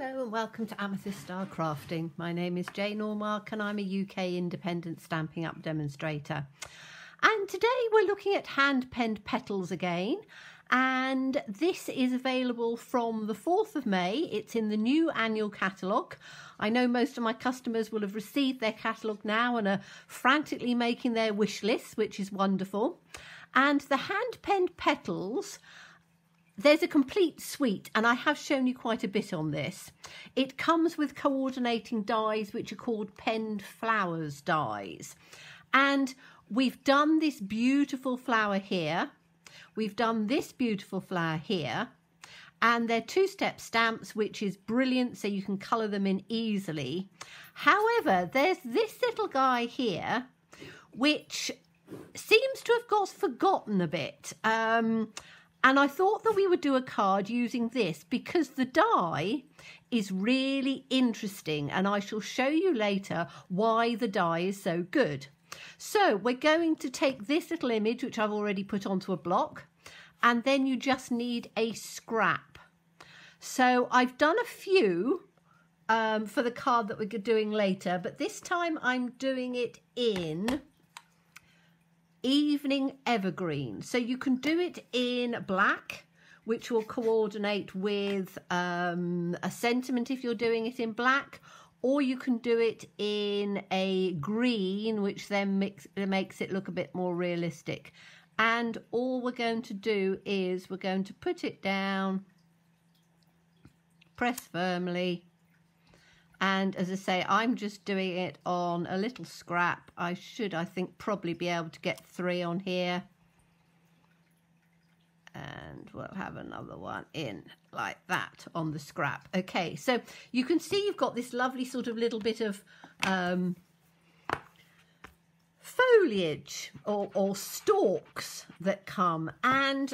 Hello and welcome to Amethyst Style Crafting. My name is Jane Ormark and I'm a UK independent Stampin' Up demonstrator. And today we're looking at hand-penned petals again, and this is available from the 4th of May. It's in the new annual catalogue. I know most of my customers will have received their catalogue now and are frantically making their wish lists, which is wonderful. And the hand-penned petals, there's a complete suite, and I have shown you quite a bit on this. It comes with coordinating dies, which are called penned flowers dies. And we've done this beautiful flower here. We've done this beautiful flower here. And they're two-step stamps, which is brilliant, so you can colour them in easily. However, there's this little guy here, which seems to have got forgotten a bit. And I thought that we would do a card using this because the die is really interesting, and I shall show you later why the die is so good. So we're going to take this little image, which I've already put onto a block, and then you just need a scrap. So I've done a few for the card that we're doing later, but this time I'm doing it in Evening Evergreen. So you can do it in black, which will coordinate with a sentiment if you're doing it in black, or you can do it in a green, which then makes it look a bit more realistic. And all we're going to do is we're going to put it down, press firmly. And as I say, I'm just doing it on a little scrap. I should, I think, probably be able to get 3 on here. And we'll have another one in like that on the scrap. Okay, so you can see you've got this lovely sort of little bit of foliage or stalks that come. And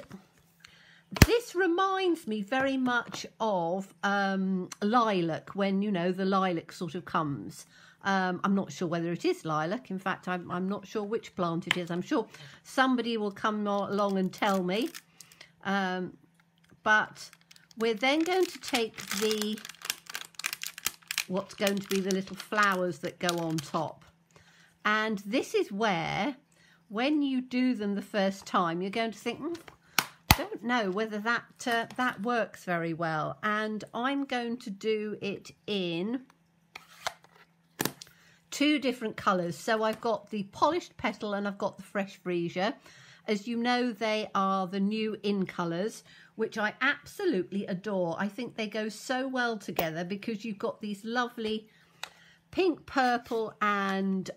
this reminds me very much of lilac, when, you know, the lilac sort of comes. I'm not sure whether it is lilac. In fact, I'm not sure which plant it is. I'm sure somebody will come along and tell me. But we're then going to take what's going to be the little flowers that go on top. And this is where, when you do them the first time, you're going to think, don't know whether that works very well, and I'm going to do it in 2 different colours. So I've got the polished petal and I've got the fresh freesia. As you know, they are the new in colours, which I absolutely adore. I think they go so well together because you've got these lovely pink, purple and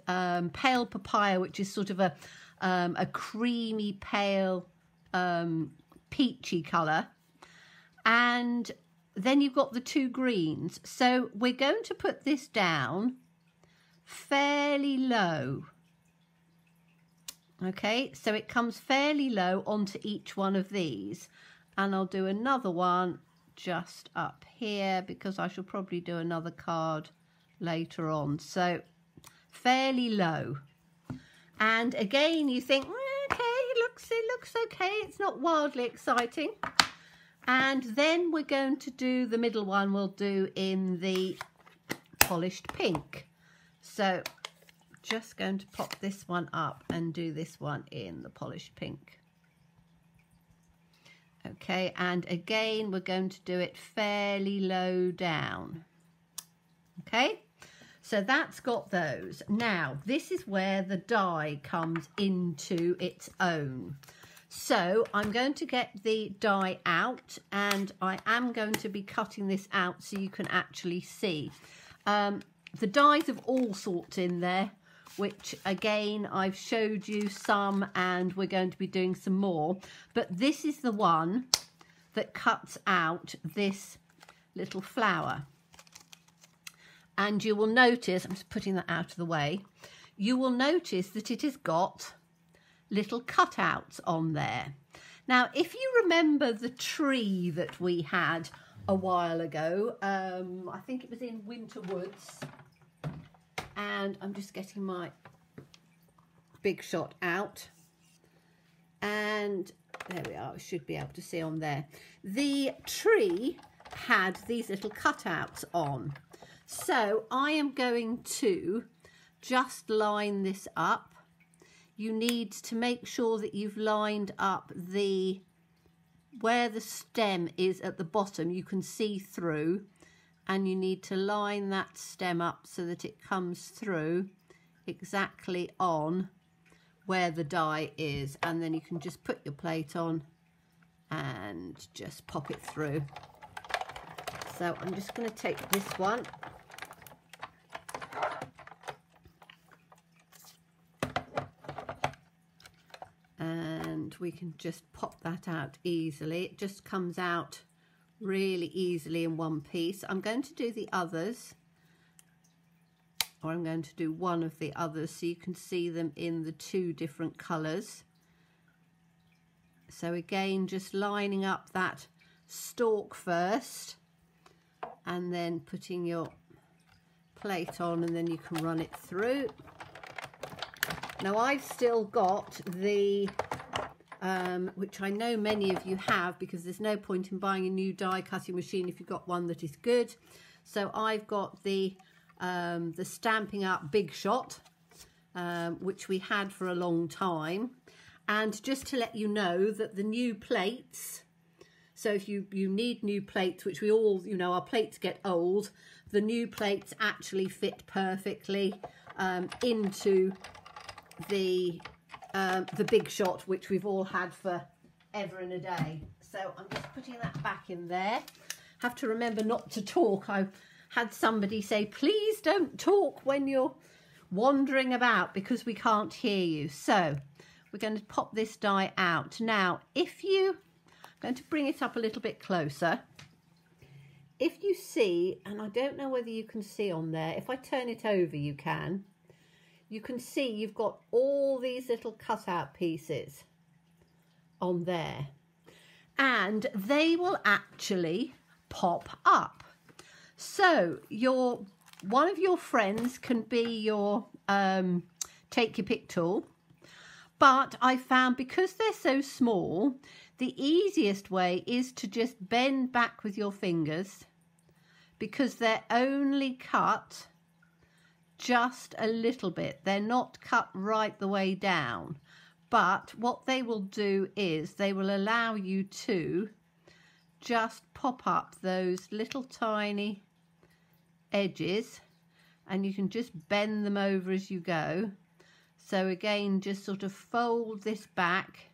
pale papaya, which is sort of a creamy pale peachy colour, and then you've got the 2 greens. So we're going to put this down fairly low. Okay, so it comes fairly low onto each one of these, and I'll do another one just up here because I shall probably do another card later on. So fairly low, and again you think, okay, it looks okay, it's not wildly exciting. And then we're going to do the middle one, we'll do in the polished pink. So just going to pop this one up and do this one in the polished pink. Okay, and again we're going to do it fairly low down. Okay, so that's got those. Now this is where the die comes into its own. So I'm going to get the die out, and I am going to be cutting this out so you can actually see. The dies of all sorts in there, which again I've showed you some, and we're going to be doing some more, but this is the one that cuts out this little flower. And you will notice, I'm just putting that out of the way, you will notice that it has got little cutouts on there. Now, if you remember the tree that we had a while ago, I think it was in Winter Woods, and I'm just getting my Big Shot out, and there we are, I should be able to see on there. The tree had these little cutouts on. So I am going to just line this up. You need to make sure that you've lined up where the stem is at the bottom, you can see through, and you need to line that stem up so that it comes through exactly on where the die is, and then you can just put your plate on and just pop it through. So I'm just going to take this one. And we can just pop that out easily. It just comes out really easily in one piece. I'm going to do the others, or I'm going to do one of the others so you can see them in the two different colours. So again, just lining up that stalk first and then putting your plate on, and then you can run it through. Now I've still got the, which I know many of you have, because there's no point in buying a new die cutting machine if you've got one that is good. So I've got the Stampin' Up Big Shot, which we had for a long time. And just to let you know that the new plates, so if you need new plates, which we all, you know, our plates get old, the new plates actually fit perfectly into the Big Shot, which we've all had for ever and a day. So I'm just putting that back in there. Have to remember not to talk. I've had somebody say, please don't talk when you're wandering about because we can't hear you. So we're going to pop this die out. Now, I'm going to bring it up a little bit closer. If you see, and I don't know whether you can see on there, if I turn it over, you can see you've got all these little cutout pieces on there, and they will actually pop up. So one of your friends can be your take your pick tool, but I found because they're so small, the easiest way is to just bend back with your fingers, because they're only cut just a little bit. They're not cut right the way down, but what they will do is they will allow you to just pop up those little tiny edges, and you can just bend them over as you go. So again, just sort of fold this back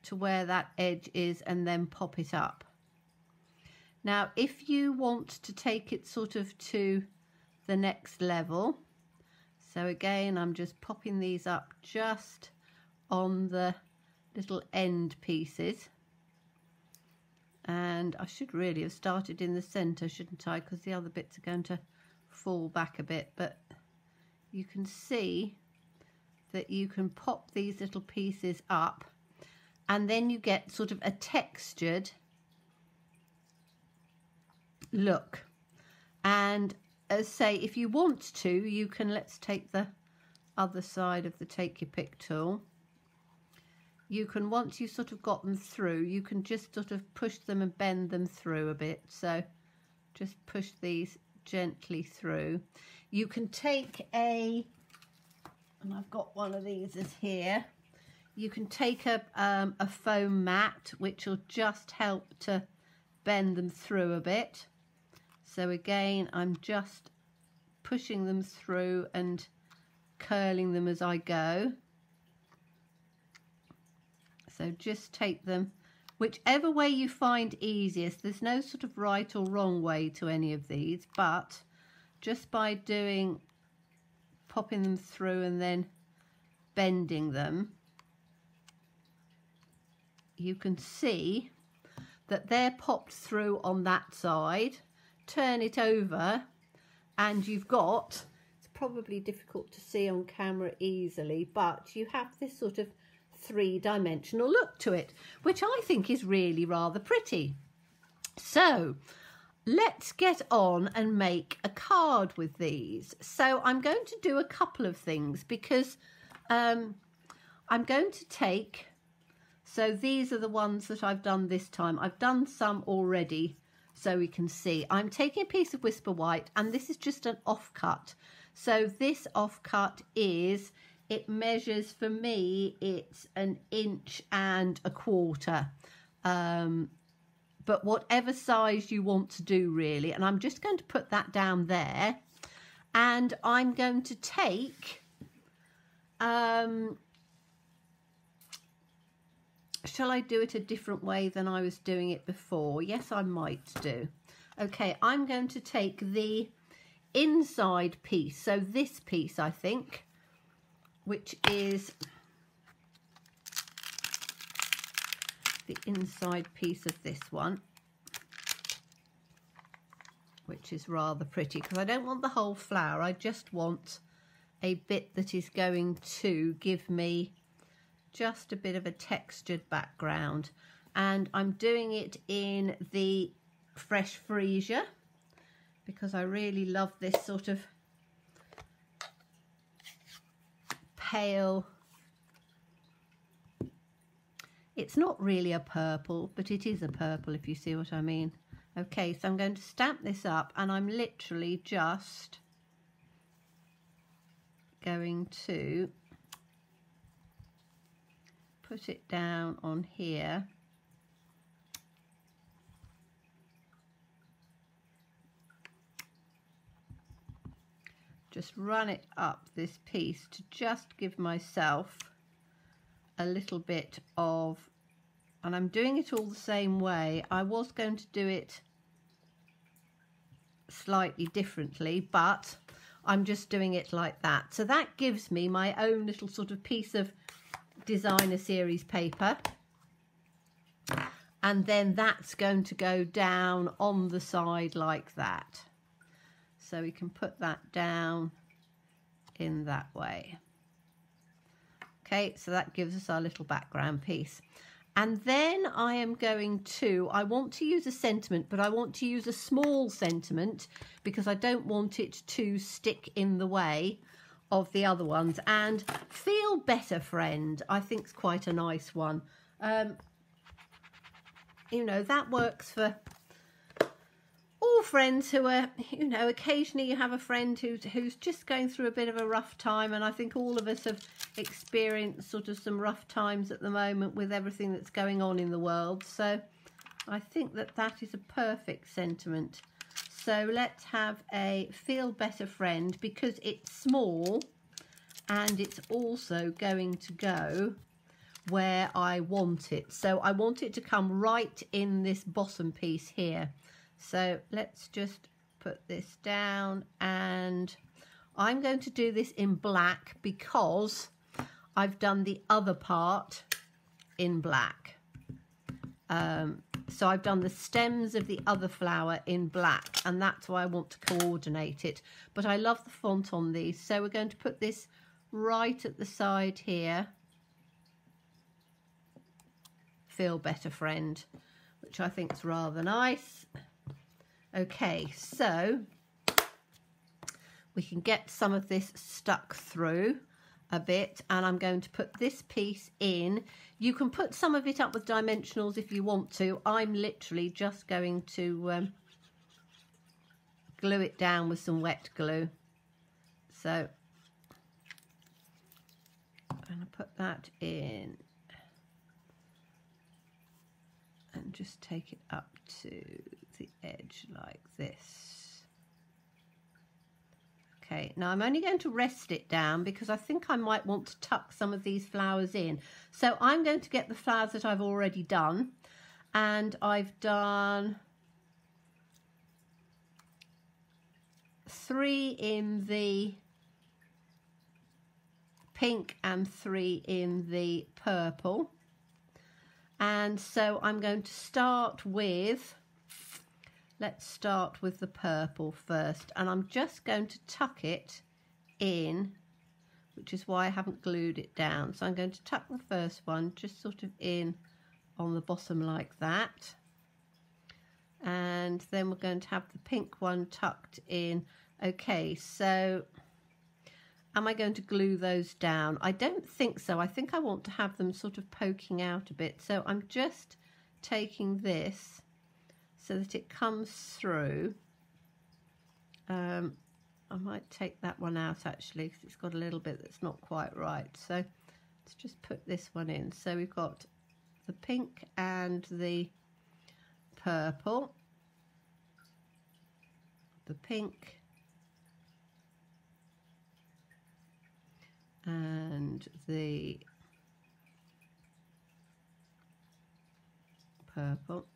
to where that edge is and then pop it up. Now, if you want to take it sort of to the next level, so again, I'm just popping these up just on the little end pieces. And I should really have started in the centre, shouldn't I? Because the other bits are going to fall back a bit. But you can see that you can pop these little pieces up, and then you get sort of a textured look. And as say, if you want to, you can, let's take the other side of the take your pick tool. You can, once you sort of got them through, you can just sort of push them and bend them through a bit. So just push these gently through. You can take and I've got one of these as here. You can take a foam mat, which will just help to bend them through a bit. So again, I'm just pushing them through and curling them as I go. So just take them whichever way you find easiest. There's no sort of right or wrong way to any of these, but just by popping them through and then bending them, you can see that they're popped through on that side. Turn it over and you've got, it's probably difficult to see on camera easily, but you have this sort of three-dimensional look to it, which I think is really rather pretty. So let's get on and make a card with these. So I'm going to do a couple of things, because I'm going to take, so these are the ones that I've done this time. I've done some already so we can see. I'm taking a piece of Whisper White, and this is just an offcut. So this offcut is, it measures, for me, it's 1.25 inches. But whatever size you want to do, really. And I'm just going to put that down there. And I'm going to take, shall I do it a different way than I was doing it before? Yes, I might do. Okay, I'm going to take the inside piece. So this piece, I think, which is the inside piece of this one, which is rather pretty, because I don't want the whole flower. I just want a bit that is going to give me just a bit of a textured background. And I'm doing it in the Fresh Freesia because I really love this sort of pale. It's not really a purple, but it is a purple, if you see what I mean. Okay, so I'm going to stamp this up, and I'm literally just going to put it down on here. Just run it up this piece to just give myself a little bit of, and I'm doing it all the same way. I was going to do it slightly differently, but I'm just doing it like that. So that gives me my own little sort of piece of designer series paper, and then that's going to go down on the side like that. So we can put that down in that way. Okay, so that gives us our little background piece. And then I am going to, I want to use a sentiment, but I want to use a small sentiment because I don't want it to stick in the way of the other ones. And Feel Better Friend, I think, is quite a nice one. You know, that works for all friends who are, you know, occasionally you have a friend who's just going through a bit of a rough time, and I think all of us have experienced sort of some rough times at the moment with everything that's going on in the world. So I think that that is a perfect sentiment. So let's have a Feel Better Friend, because it's small and it's also going to go where I want it. So I want it to come right in this bottom piece here. So let's just put this down, and I'm going to do this in black because I've done the other part in black. So I've done the stems of the other flower in black, and that's why I want to coordinate it. But I love the font on these, so we're going to put this right at the side here. Feel Better Friend, which I think is rather nice. Okay, so we can get some of this stuck through a bit, and I'm going to put this piece in. You can put some of it up with dimensionals if you want to. I'm literally just going to glue it down with some wet glue. So I'm going to put that in and just take it up to the edge like this. Okay, now I'm only going to rest it down because I think I might want to tuck some of these flowers in. So I'm going to get the flowers that I've already done, and I've done 3 in the pink and 3 in the purple. And so I'm going to start with, let's start with the purple first, and I'm just going to tuck it in, which is why I haven't glued it down. So I'm going to tuck the first one just sort of in on the bottom like that, and then we're going to have the pink one tucked in. Okay, so am I going to glue those down? I don't think so. I think I want to have them sort of poking out a bit. So I'm just taking this, so that it comes through. I might take that one out actually, because it's got a little bit that's not quite right. So let's just put this one in. So we've got the pink and the purple, the pink and the purple.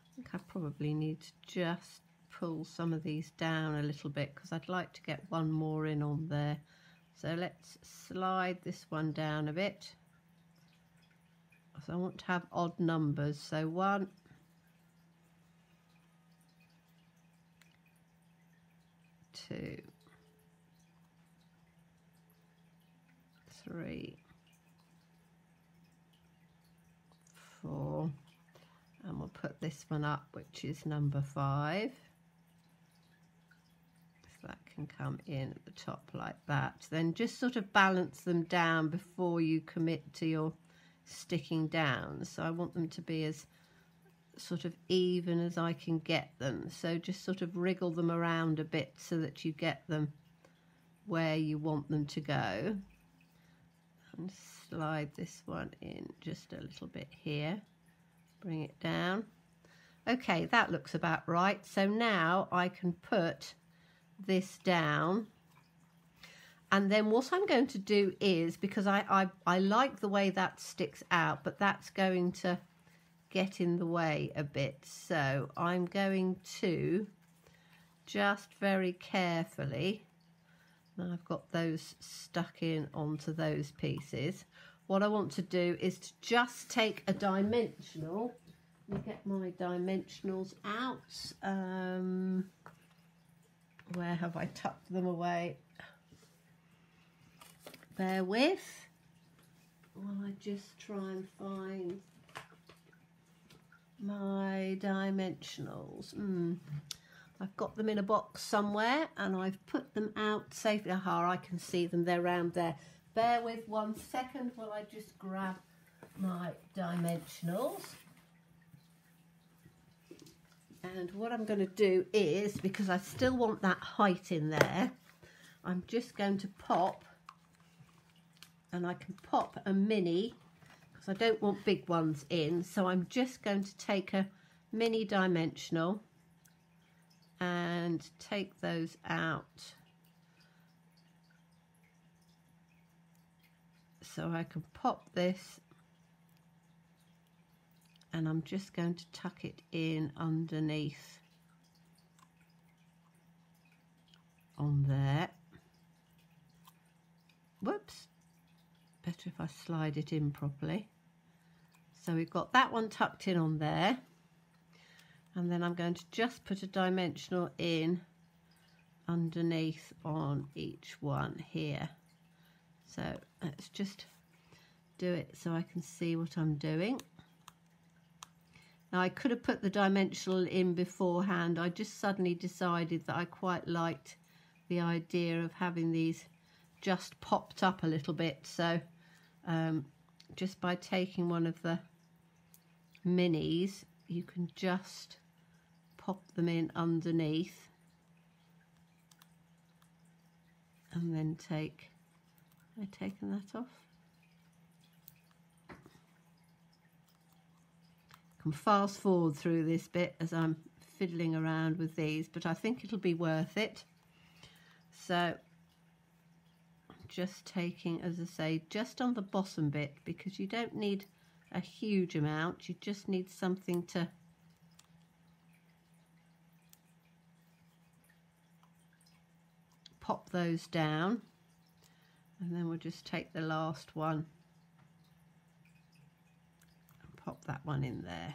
I think I probably need to just pull some of these down a little bit, because I'd like to get one more in on there. So let's slide this one down a bit. So I want to have odd numbers. So 1, 2, 3, 4. And we'll put this one up, which is number 5. So that can come in at the top like that. Then just sort of balance them down before you commit to your sticking down. So I want them to be as sort of even as I can get them. So just sort of wriggle them around a bit so that you get them where you want them to go. And slide this one in just a little bit here. Bring it down. Okay, that looks about right. So now I can put this down, and then what I'm going to do is, because I like the way that sticks out, but that's going to get in the way a bit, so I'm going to just very carefully, now I've got those stuck in onto those pieces. What I want to do is to just take a dimensional. Let me get my dimensionals out. Where have I tucked them away? Bear with while I just try and find my dimensionals. I've got them in a box somewhere, and I've put them out safely. Aha, I can see them, they're around there. Bear with 1 second while I just grab my dimensionals. And what I'm going to do is, because I still want that height in there, I'm just going to pop, and I can pop a mini, because I don't want big ones in, so I'm just going to take a mini dimensional and take those out. So I can pop this, and I'm just going to tuck it in underneath on there. Whoops, better if I slide it in properly. So we've got that one tucked in on there, and then I'm going to just put a dimensional in underneath on each one here. So let's just do it so I can see what I'm doing. Now I could have put the dimensional in beforehand. I just suddenly decided that I quite liked the idea of having these just popped up a little bit. So just by taking one of the minis, you can just pop them in underneath, and then take, have I taken that off? I can fast forward through this bit as I'm fiddling around with these, but I think it'll be worth it. So I'm just taking, as I say, just on the bottom bit, because you don't need a huge amount, you just need something to pop those down, and then we'll just take the last one and pop that one in there.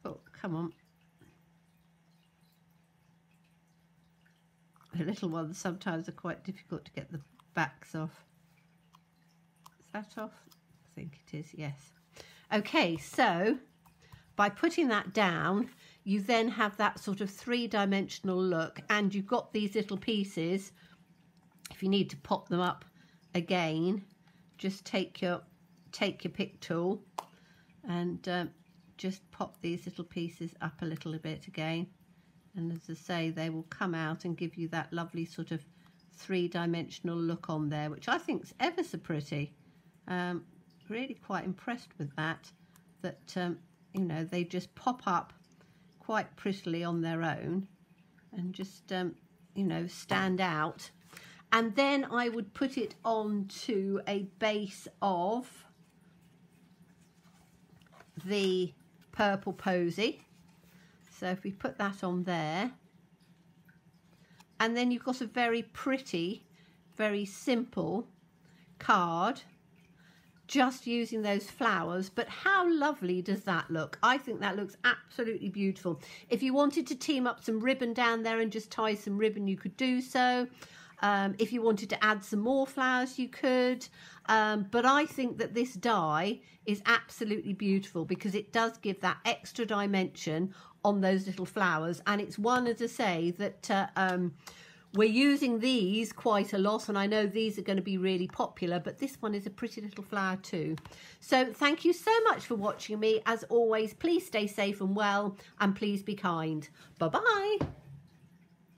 Oh, come on. The little ones sometimes are quite difficult to get the backs off. Is that off? I think it is, yes. Okay, so by putting that down, you then have that sort of three-dimensional look, and you've got these little pieces, if you need to pop them up again, just take your pick tool and just pop these little pieces up a little bit again, and as I say, they will come out and give you that lovely sort of three-dimensional look on there, which I think is ever so pretty. Really quite impressed with that you know, they just pop up quite prettily on their own and just you know, stand out. And then I would put it onto a base of the purple posy. So if we put that on there, and then you've got a very pretty, very simple card just using those flowers. But how lovely does that look? I think that looks absolutely beautiful. If you wanted to team up some ribbon down there and just tie some ribbon, you could do so. If you wanted to add some more flowers, you could. But I think that this die is absolutely beautiful because it does give that extra dimension on those little flowers. And it's one, as I say, that we're using these quite a lot, and I know these are going to be really popular, but this one is a pretty little flower too. So thank you so much for watching me. As always, please stay safe and well, and please be kind. Bye-bye.